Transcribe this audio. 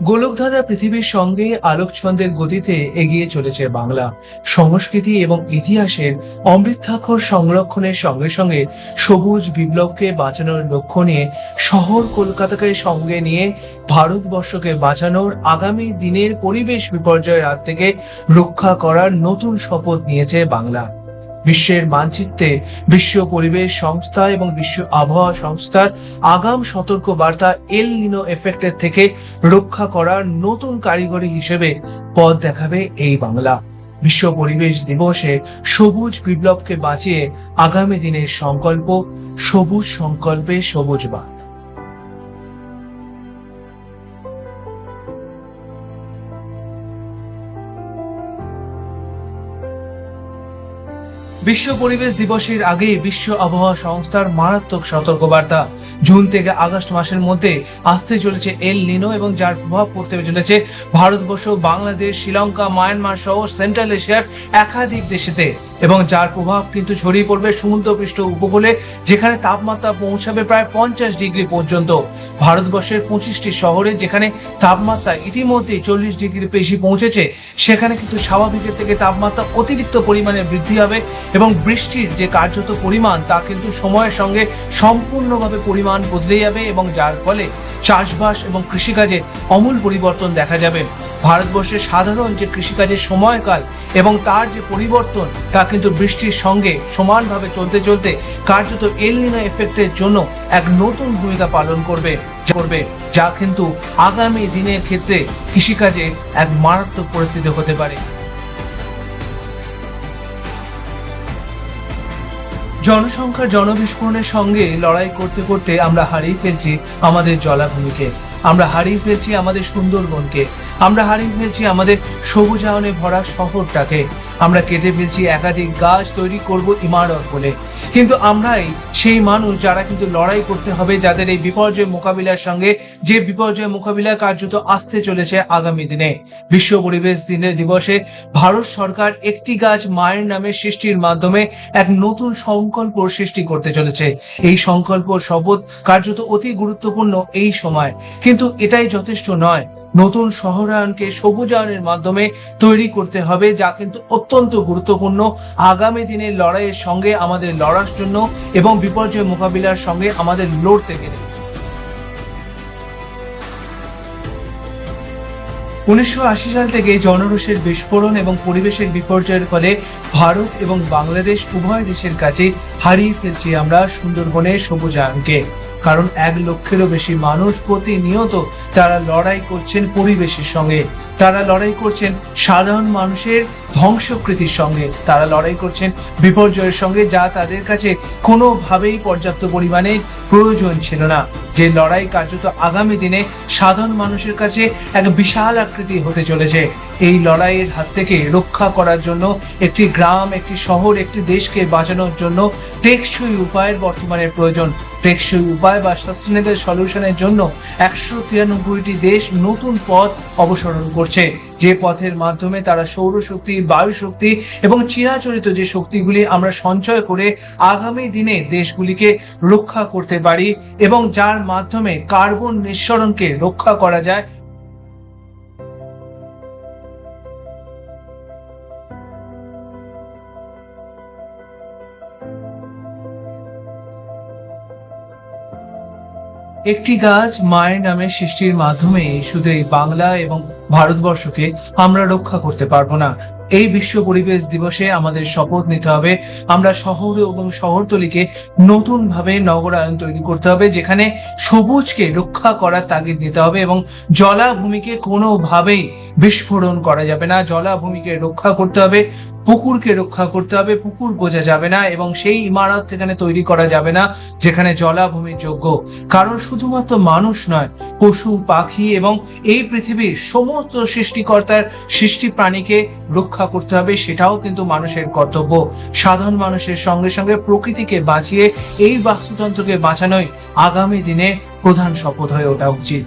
গোলকধাঁধা পৃথিবীর সঙ্গে আলোকছন্দের গতিতে এগিয়ে চলেছে বাংলা। সংস্কৃতি এবং ইতিহাসের অমৃতাক্ষর সংরক্ষণের সঙ্গে সঙ্গে সবুজ বিপ্লবকে বাঁচানোর লক্ষ্য নিয়ে শহর কলকাতাকে সঙ্গে নিয়ে ভারতবর্ষকে বাঁচানোর, আগামী দিনের পরিবেশ বিপর্যয়ের হাত থেকে রক্ষা করার নতুন শপথ নিয়েছে বাংলা। বিশ্বের মানচিত্রে বিশ্ব পরিবেশ সংস্থা এবং বিশ্ব আবহাওয়া সংস্থার আগাম সতর্ক বার্তা এল নিনো এফেক্টের থেকে রক্ষা করার নতুন কারিগরি হিসেবে পথ দেখাবে এই বাংলা। বিশ্ব পরিবেশ দিবসে সবুজ বিপ্লবকে বাঁচিয়ে আগামী দিনের সংকল্প, সবুজ সংকল্পে সবুজ বাংলা। বিশ্ব পরিবেশ দিবসের আগে বিশ্ব আবহাওয়া সংস্থার মারাত্মক সতর্কবার্তা। জুন থেকে আগস্ট মাসের মধ্যে আসতে চলেছে এল নিনো এবং যার প্রভাব পড়তে চলেছে ভারতবর্ষ, বাংলাদেশ, শ্রীলঙ্কা, মায়ানমার সহ সেন্ট্রাল এশিয়ার একাধিক দেশেতে, এবং যার প্রভাব কিন্তু ছড়িয়ে পড়বে সমুদ্রপৃষ্ঠ উপকূলে, যেখানে তাপমাত্রা পৌঁছাবে প্রায় 50 ডিগ্রি পর্যন্ত। ভারতবর্ষের 25টি শহরে যেখানে তাপমাত্রা ইতিমধ্যে 40 ডিগ্রি বেশি পৌঁছেছে, সেখানে কিন্তু স্বাভাবিকের থেকে তাপমাত্রা অতিরিক্ত পরিমাণে বৃদ্ধি হবে এবং বৃষ্টির যে কার্যত পরিমাণ তা কিন্তু সময়ের সঙ্গে সম্পূর্ণভাবে পরিমাণ বদলে যাবে, এবং যার ফলে চাষবাস এবং কৃষিকাজে আমূল পরিবর্তন দেখা যাবে। ভারতবর্ষের সাধারণ যে কৃষিকাজের সময়কাল এবং তার যে পরিবর্তন তা কিন্তু বৃষ্টির সঙ্গে সমানভাবে চলতে চলতে কার্যত এল নিনো এফেক্টের জন্য এক নতুন ভূমিকা পালন করবে, যা কিন্তু আগামী দিনের ক্ষেত্রে কৃষিকাজে এক মারাত্মক পরিস্থিতি হতে পারে। জনসংখ্যার জনবিস্ফোরণের সঙ্গে লড়াই করতে করতে আমরা হারিয়ে ফেলছি আমাদের জলাভূমিকে, আমরা হারিয়ে ফেলছি আমাদের সুন্দরবনকে, আমরা হারিয়ে ফেলছি আমাদের সবুজায়নে ভরা শহরটাকে, আমরা কেটে ফেলছি একাধিক গাছ, তৈরি করব ইমারত বলে। কিন্তু আমরাই সেই মানুষ যারা কিন্তু লড়াই করতে হবে, যাদের এই বিপর্যয় মোকাবিলার সঙ্গে, যে বিপর্যয় মোকাবিলা কার্যত আসতে চলেছে আগামী দিনে। বিশ্ব পরিবেশ দিবসে ভারত সরকার একটি গাছ মায়ের নামে সৃষ্টির মাধ্যমে এক নতুন সংকল্প সৃষ্টি করতে চলেছে। এই সংকল্প শপথ কার্যত অতি গুরুত্বপূর্ণ এই সময়, কিন্তু এটাই যথেষ্ট নয়। নতুন শহরায়নকে সবুজায়নের মাধ্যমে তৈরি করতে হবে, যা কিন্তু অত্যন্ত গুরুত্বপূর্ণ আগামী দিনের লড়াইয়ের সঙ্গে আমাদের লড়ার জন্য এবং বিপর্যয় মোকাবিলার সঙ্গে আমাদের লড়তে গেলে। 1980 সাল থেকে জনরোষের বিস্ফোরণ এবং পরিবেশের বিপর্যয়ের ফলে ভারত এবং বাংলাদেশ উভয় দেশের কাছে হারিয়ে ফেলছি আমরা সুন্দরবনের সবুজায়নকে। কারণ 1 লক্ষেরও বেশি মানুষ প্রতিনিয়ত তারা লড়াই করছেন পরিবেশের সঙ্গে, তারা লড়াই করছেন সাধারণ মানুষের ধ্বংসকৃতির সঙ্গে, তারা লড়াই করছেন বিপর্যয়ের সঙ্গে, যা তাদের কাছে কোনোভাবেই পর্যাপ্ত পরিমাণে প্রয়োজন ছিল না। যে লড়াই কার্যত আগামী দিনে সাধারণ মানুষের কাছে এক বিশাল আকৃতি হতে চলেছে। এই লড়াইয়ের হাত থেকে রক্ষা করার জন্য একটি গ্রাম, একটি শহর, একটি দেশকে বাঁচানোর জন্য টেকসই উপায়ের বর্তমানে প্রয়োজন। টেকসই উপায় বা সাস্টেনেবল সলিউশনের জন্য 193টি দেশ নতুন পথ অবসরণ করছে, যে পথের মাধ্যমে তারা সৌরশক্তি, বায়ু শক্তি এবং চিরাচরিত যে শক্তিগুলি আমরা সঞ্চয় করে আগামী দিনে দেশগুলিকে রক্ষা করতে পারি এবং যার মাধ্যমে কার্বন নিঃসরণকে রক্ষা করা যায়। একটি গাছ মায়ের নামে সৃষ্টির মাধ্যমে শুধু এই বাংলা এবং ভারতবর্ষকে আমরা রক্ষা করতে পারবো না। এই বিশ্ব পরিবেশ দিবসে আমাদের শপথ নিতে হবে, আমরা শহর এবং শহরতলিকে নতুন ভাবে নগরায়ন তৈরি করতে হবে, যেখানে সবুজকে রক্ষা করার তাগিদ দিতে হবে এবং জলাভূমিকে কোনোভাবেই বিস্ফোরণ করা যাবে না। জলাভূমিকে রক্ষা করতে হবে, পুকুরকে রক্ষা করতে হবে, পুকুর বোঝা যাবে না এবং সেই ইমারত সেখানে তৈরি করা যাবে না যেখানে জলাভূমির যোগ্য। কারণ শুধুমাত্র মানুষ নয়, পশু পাখি এবং এই পৃথিবীর সমস্ত সৃষ্টিকর্তার সৃষ্টি প্রাণীকে রক্ষা করতে হবে, সেটাও কিন্তু মানুষের কর্তব্য। সাধারণ মানুষের সঙ্গে সঙ্গে প্রকৃতিকে বাঁচিয়ে এই বাস্তুতন্ত্রকে বাঁচানোই আগামী দিনে প্রধান শপথ হয়ে ওঠা উচিত।